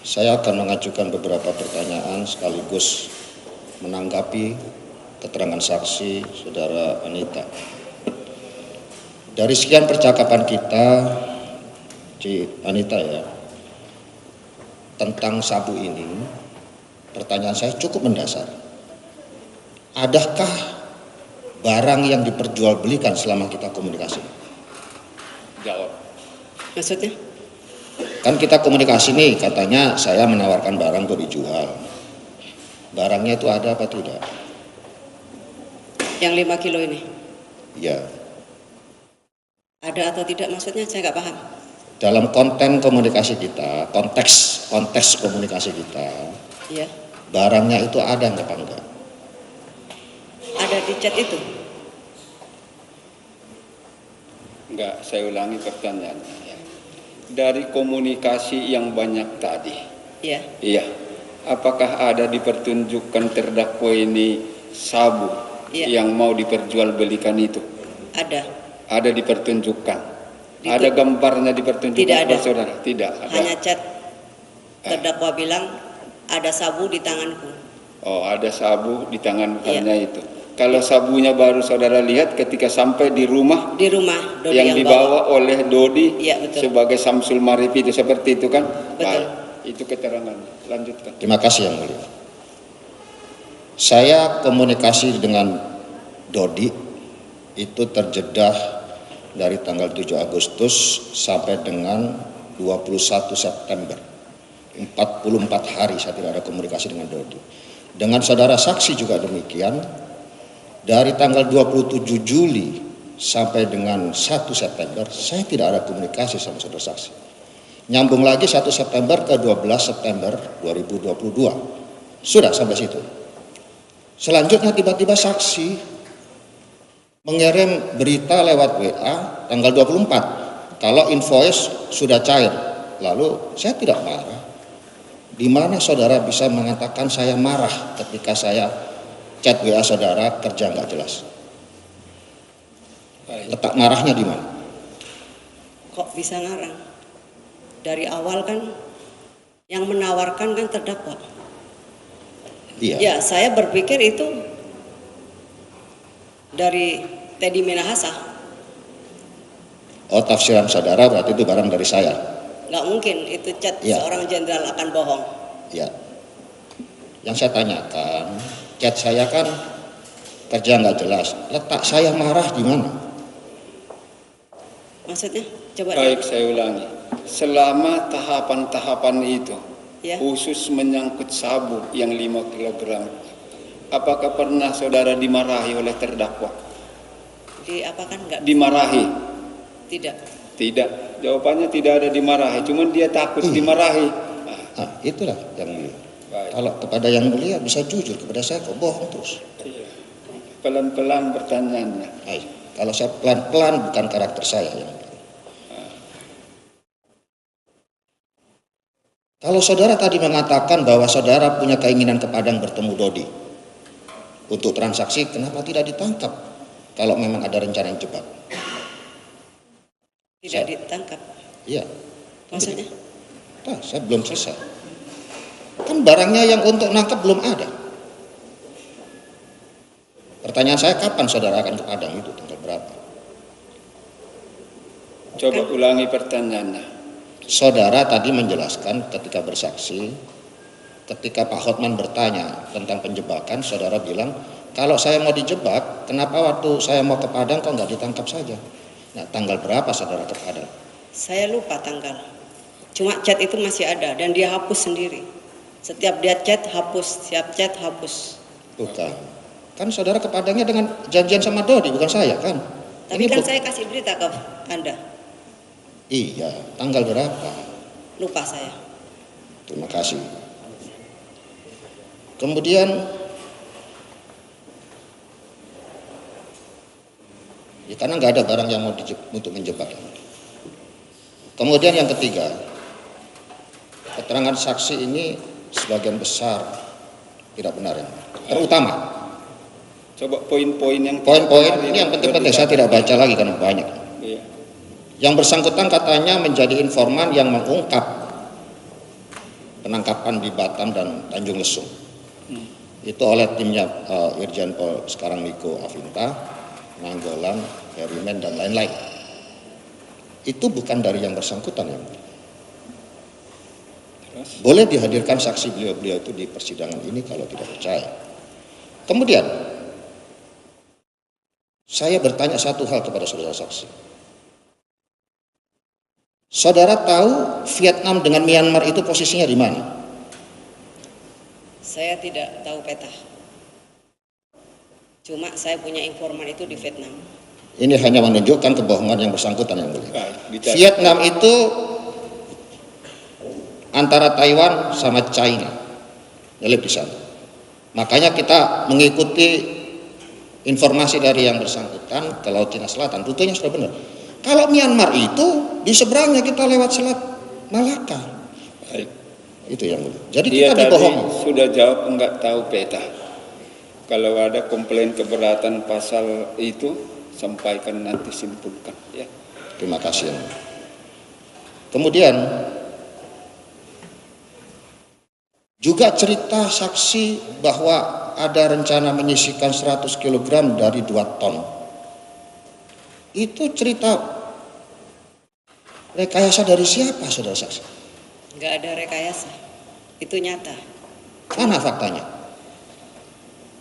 Saya akan mengajukan beberapa pertanyaan sekaligus menanggapi keterangan saksi Saudara Anita. Dari sekian percakapan kita, Anita ya, tentang sabu ini, pertanyaan saya cukup mendasar. Adakah barang yang diperjualbelikan selama kita komunikasi? Jawab. Maksudnya? Kan kita komunikasi nih, katanya saya menawarkan barang untuk dijual. Barangnya itu ada apa tidak? Yang 5 kilo ini? Ya. Ada atau tidak maksudnya? Saya nggak paham. Dalam konten komunikasi kita, konteks komunikasi kita, Iya. barangnya itu ada apa enggak? Ada di chat itu? Enggak, saya ulangi pertanyaannya. Dari komunikasi yang banyak tadi, Iya. iya, apakah ada dipertunjukkan terdakwa ini sabu yang mau diperjualbelikan itu? Ada. Ada dipertunjukkan. Ada gambarnya dipertunjukkan Tidak ada. kepada saudara? Tidak ada. Hanya chat. Terdakwa bilang ada sabu di tanganku. Oh, ada sabu di tangan Iya. hanya itu. Kalau sabunya baru saudara lihat ketika sampai di rumah Di rumah Dodi yang dibawa bawa. oleh Dodi Iya, betul. sebagai Samsul Marif itu, seperti itu kan? Betul. Baik, itu keterangannya. Lanjutkan. Terima kasih Yang Mulia. Saya komunikasi dengan Dodi itu terjedah dari tanggal 7 Agustus sampai dengan 21 September. 44 hari saya tidak ada komunikasi dengan Dodi. Dengan saudara saksi juga demikian. Dari tanggal 27 Juli sampai dengan 1 September saya tidak ada komunikasi sama saudara saksi. Nyambung lagi 1 September ke 12 September 2022. Sudah sampai situ. Selanjutnya tiba-tiba saksi mengirim berita lewat WA tanggal 24 kalau invoice sudah cair. Lalu saya tidak marah. Di mana saudara bisa mengatakan saya marah ketika saya chat WA saudara kerja nggak jelas? Letak marahnya di mana? Kok bisa ngarang? Dari awal kan yang menawarkan kan terdakwa. Iya. Ya, saya berpikir itu dari Teddy Minahasa. Oh, tafsiran saudara berarti itu barang dari saya. Nggak mungkin itu chat Ya. seorang jenderal akan bohong. Ya. Yang saya tanyakan, chat saya kan kerja nggak jelas. Letak saya marah di mana? Maksudnya? Coba. Baik, saya ulangi. Selama tahapan-tahapan itu, Ya. khusus menyangkut sabu yang 5 kg, apakah pernah saudara dimarahi oleh terdakwa? Diapakan nggak? Dimarahi? Tidak. Tidak. Jawabannya tidak ada dimarahi, cuman dia takut dimarahi. Ah, itulah yang mulia. Baik. Kalau kepada yang mulia bisa jujur, kepada saya kok bohong terus. Iya. Pelan-pelan pertanyaannya. Baik. Kalau saya pelan-pelan bukan karakter saya yang mulia. Kalau saudara tadi mengatakan bahwa saudara punya keinginan ke Padang bertemu Dodi untuk transaksi, kenapa tidak ditangkap kalau memang ada rencana yang cepat? Tidak ditangkap. Iya. Maksudnya? Nah, saya belum selesai. Kan barangnya yang untuk nangkap belum ada. Pertanyaan saya, kapan saudara akan ke Padang itu, tanggal berapa? Coba ulangi pertanyaannya. Saudara tadi menjelaskan ketika bersaksi, ketika Pak Hotman bertanya tentang penjebakan, saudara bilang, kalau saya mau dijebak, kenapa waktu saya mau ke Padang kok nggak ditangkap saja? Nah, tanggal berapa saudara ke Padang? Saya lupa tanggal. Cuma chat itu masih ada dan dia hapus sendiri. Setiap dia chat hapus, siap chat hapus. Bukan. Kan saudara ke Padangnya dengan janjian sama Dodi, bukan saya kan? Tapi kan saya kasih berita ke Anda. Iya, tanggal berapa? Lupa saya. Terima kasih. Kemudian ya, karena nggak ada barang yang mau untuk menjebak. Kemudian yang ketiga, keterangan saksi ini sebagian besar tidak benar ya. Terutama Coba poin-poin yang poin-poin ini yang penting-penting, saya tidak baca lagi karena banyak. Iya. Yang bersangkutan katanya menjadi informan yang mengungkap penangkapan di Batam dan Tanjung Lesung. Itu oleh timnya Irjen Pol sekarang Niko Afinta, Nanggolan, Herimen dan lain-lain. Itu bukan dari yang bersangkutan ya. Boleh dihadirkan saksi beliau-beliau itu di persidangan ini kalau tidak percaya. Kemudian saya bertanya satu hal kepada saudara saksi. Saudara tahu Vietnam dengan Myanmar itu posisinya di mana? Saya tidak tahu peta. Cuma saya punya informan itu di Vietnam. Ini hanya menunjukkan kebohongan yang bersangkutan yang mulia. Vietnam itu antara Taiwan sama China, nyelip di sana. Makanya kita mengikuti informasi dari yang bersangkutan ke Laut Cina Selatan, rutenya sudah benar. Kalau Myanmar itu di seberangnya kita lewat Selat Malaka. Baik. Itu yang mulia. Jadi Dia kita dibohongi. sudah jawab enggak tahu peta. Kalau ada komplain keberatan pasal itu, sampaikan nanti simpulkan. Ya. Terima kasih. Kemudian juga cerita saksi bahwa ada rencana menyisihkan 100 kg dari 2 ton. Itu cerita rekayasa dari siapa, saudara saksi? Nggak ada rekayasa. Itu nyata. Mana faktanya?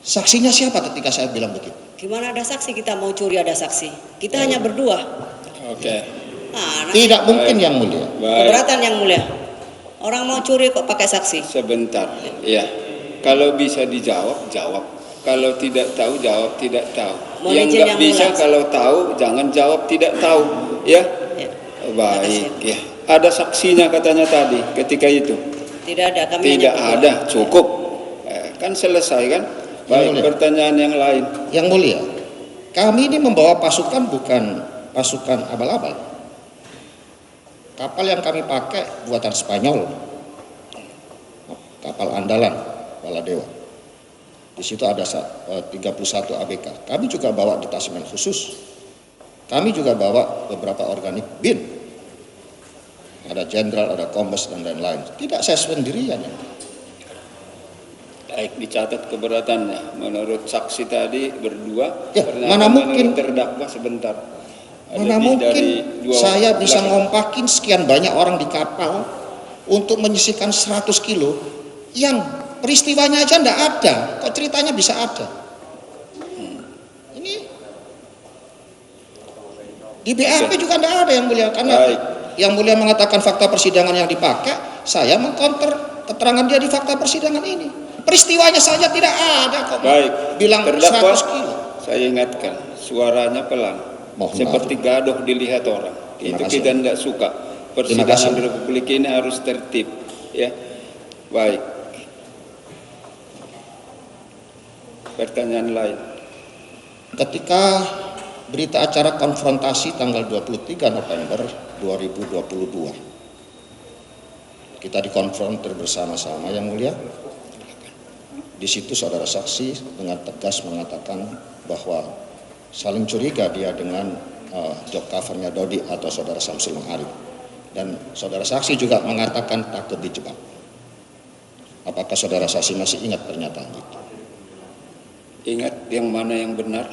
Saksinya siapa ketika saya bilang begitu? Gimana ada saksi? Kita mau curi ada saksi. Kita hanya berdua. Oke. Nah, Tidak mungkin yang mulia. Baik. keberatan yang mulia. Orang mau curi kok pakai saksi. Sebentar. Ya. Kalau bisa dijawab, jawab. Kalau tidak tahu, jawab tidak tahu. Mohon Yang izin nggak yang bisa mulia. kalau tahu, jangan jawab tidak tahu. Ya. Ya. Baik. Ya. Ada saksinya katanya tadi ketika itu. Tidak ada. Kami Tidak hanya berdua. ada. Cukup. Kan selesai kan? Baik. mulia. Pertanyaan yang lain. Yang mulia, kami ini membawa pasukan bukan pasukan abal-abal. Kapal yang kami pakai buatan Spanyol. Kapal andalan Baladewa. Di situ ada 31 ABK. Kami juga bawa detasemen khusus. Kami juga bawa beberapa organik BIN. Ada jenderal, ada kombes dan lain-lain. Tidak saya sendirian. Baik, dicatat keberatannya. Menurut saksi tadi berdua. Ya, ternyata mana mungkin terdakwa sebentar. Ada Mana lebih mungkin dari 2 saya bisa belakang. ngompakin sekian banyak orang di kapal untuk menyisihkan 100 kilo yang peristiwanya aja enggak ada. Kok ceritanya bisa ada? Ini di BAP juga enggak ada yang mulia. Karena Baik. yang mulia mengatakan fakta persidangan yang dipakai, saya mengkonter keterangan dia di fakta persidangan ini. Peristiwanya saja tidak ada kok. Baik. Bilang Terdakwa, 100 kilo. saya ingatkan, suaranya pelan. Mohon Seperti gaduh dilihat orang. Terima Itu kasih. kita tidak suka. Terima kasih. Persidangan Republik ini harus tertib. Ya. Baik. Pertanyaan lain. Ketika berita acara konfrontasi tanggal 23 November 2022, kita dikonfrontir bersama-sama yang mulia. Di situ saudara saksi dengan tegas mengatakan bahwa saling curiga dia dengan job covernya Dodi atau saudara Samsul Ma'arif. Dan saudara saksi juga mengatakan takut dijebak. Apakah saudara saksi masih ingat pernyataan itu? Ingat yang mana yang benar?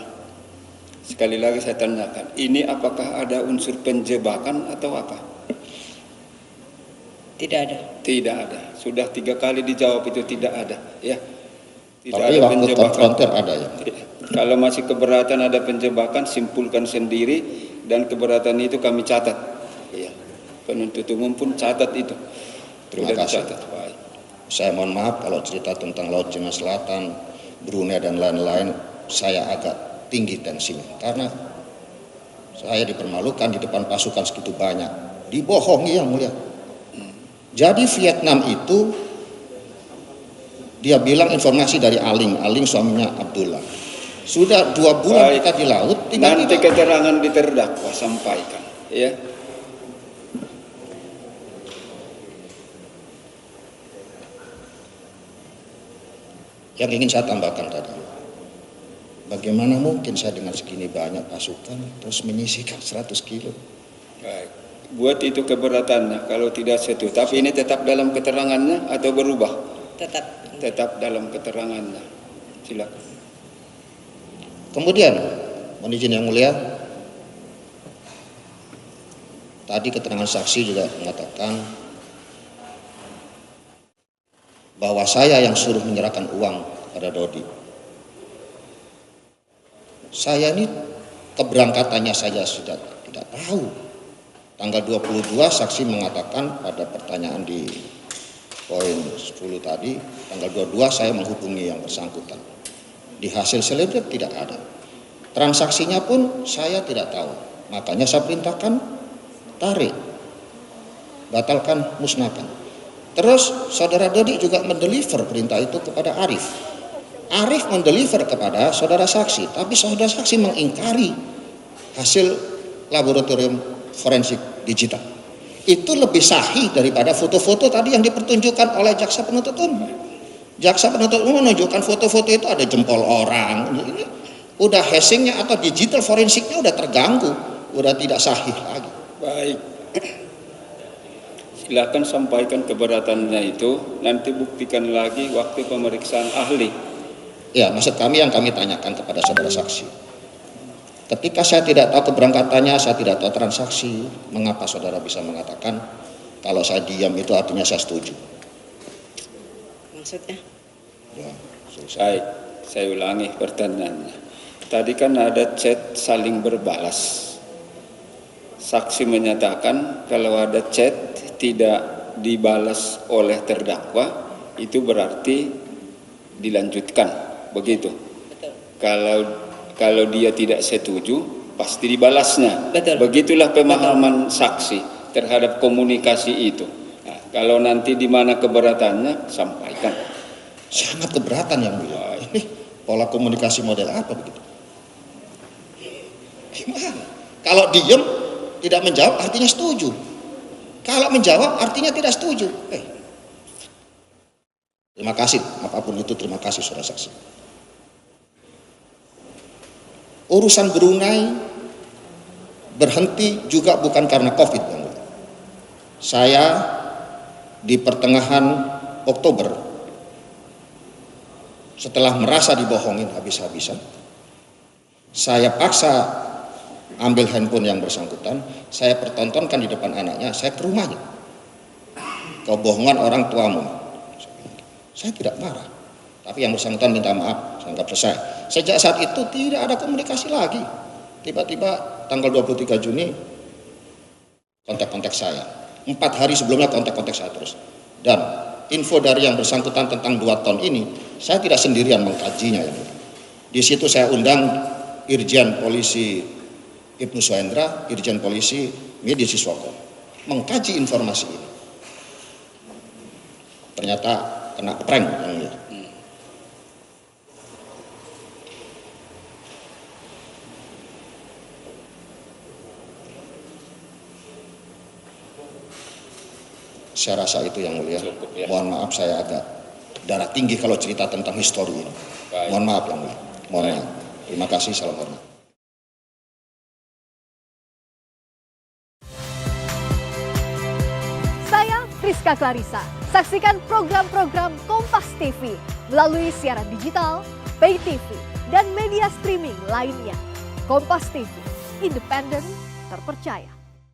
Sekali lagi saya tanyakan, ini apakah ada unsur penjebakan atau apa? Tidak ada. Tidak ada. Sudah 3 kali dijawab itu tidak ada. Ya. Tidak Tapi ada waktu penjebakan. konfrontir ada ya. Kalau masih keberatan ada penjebakan, simpulkan sendiri dan keberatan itu kami catat. Iya. Penuntut umum pun catat itu. Terima Sudah kasih. dicatat. Baik. Saya mohon maaf kalau cerita tentang Laut Cina Selatan, Brunei dan lain-lain, saya agak tinggi tensinya. Karena saya dipermalukan di depan pasukan segitu banyak. Dibohongi yang mulia. Jadi Vietnam itu, dia bilang informasi dari Aling suaminya Abdullah. Sudah 2 bulan Baik. kita di laut, Nanti tiba-tiba keterangan di terdakwa sampaikan. Ya. yang ingin saya tambahkan tadi. Bagaimana mungkin saya dengan segini banyak pasukan terus menyisihkan 100 kilo? Baik. buat itu keberatannya kalau tidak setuju. Tapi ini tetap dalam keterangannya atau berubah? Tetap dalam keterangannya. Silakan. Kemudian, mohon izin yang mulia, tadi keterangan saksi juga mengatakan bahwa saya yang suruh menyerahkan uang pada Dodi. Saya ini keberangkatannya saja sudah tidak tahu. Tanggal 22 saksi mengatakan pada pertanyaan di poin 10 tadi, tanggal 22 saya menghubungi yang bersangkutan. Di hasil selebgram tidak ada. Transaksinya pun saya tidak tahu. Makanya saya perintahkan tarik, batalkan, musnahkan. Terus saudara Dodi juga mendeliver perintah itu kepada Arif. Arif mendeliver kepada saudara saksi, tapi saudara saksi mengingkari hasil laboratorium forensik digital. Itu lebih sahih daripada foto-foto tadi yang dipertunjukkan oleh jaksa penuntut umum. Jaksa penuntut umum menunjukkan foto-foto itu ada jempol orang. Ini udah hashingnya atau digital forensiknya udah terganggu, udah tidak sahih lagi. Baik. Silakan sampaikan keberatannya itu, nanti buktikan lagi waktu pemeriksaan ahli. Ya, maksud kami yang kami tanyakan kepada saudara saksi. Ketika saya tidak tahu keberangkatannya, saya tidak tahu transaksi, mengapa saudara bisa mengatakan kalau saya diam itu artinya saya setuju? Maksudnya? Ya, Baik, saya ulangi pertanyaannya. Tadi kan ada chat saling berbalas. Saksi menyatakan kalau ada chat tidak dibalas oleh terdakwa, itu berarti dilanjutkan, begitu? Betul. Kalau dia tidak setuju, pasti dibalasnya. Betul. Begitulah pemahaman saksi terhadap komunikasi itu. Nah, kalau nanti di mana keberatannya, sampaikan. sangat keberatan yang mulia. Ini pola komunikasi model apa begitu? Gimana? Kalau diem tidak menjawab artinya setuju. Kalau menjawab artinya tidak setuju. Terima kasih, apapun itu terima kasih saudara saksi. Urusan Brunei berhenti juga bukan karena COVID. Saya di pertengahan Oktober setelah merasa dibohongin habis-habisan, saya paksa ambil handphone yang bersangkutan, saya pertontonkan di depan anaknya, saya ke rumahnya. Kebohongan orang tuamu. Saya tidak marah, tapi yang bersangkutan minta maaf, saya anggap selesai. Sejak saat itu tidak ada komunikasi lagi. Tiba-tiba tanggal 23 Juni kontak-kontak saya. 4 hari sebelumnya kontak-kontak saya terus. Dan info dari yang bersangkutan tentang 2 ton ini, saya tidak sendirian mengkajinya. Di situ saya undang Irjen Polisi Ibnu Suhendra, Irjen Polisi Medi Siswoko, mengkaji informasi ini. Ternyata kena prank yang ini. Saya rasa itu yang mulia. Cukup, ya. Mohon maaf saya agak darah tinggi kalau cerita tentang histori ini. Baik. Mohon maaf yang mulia. Mohon maaf. Terima kasih, salam hormat. Saya Rizka Clarissa. Saksikan program-program Kompas TV melalui siaran digital, pay TV, dan media streaming lainnya. Kompas TV, independen, terpercaya.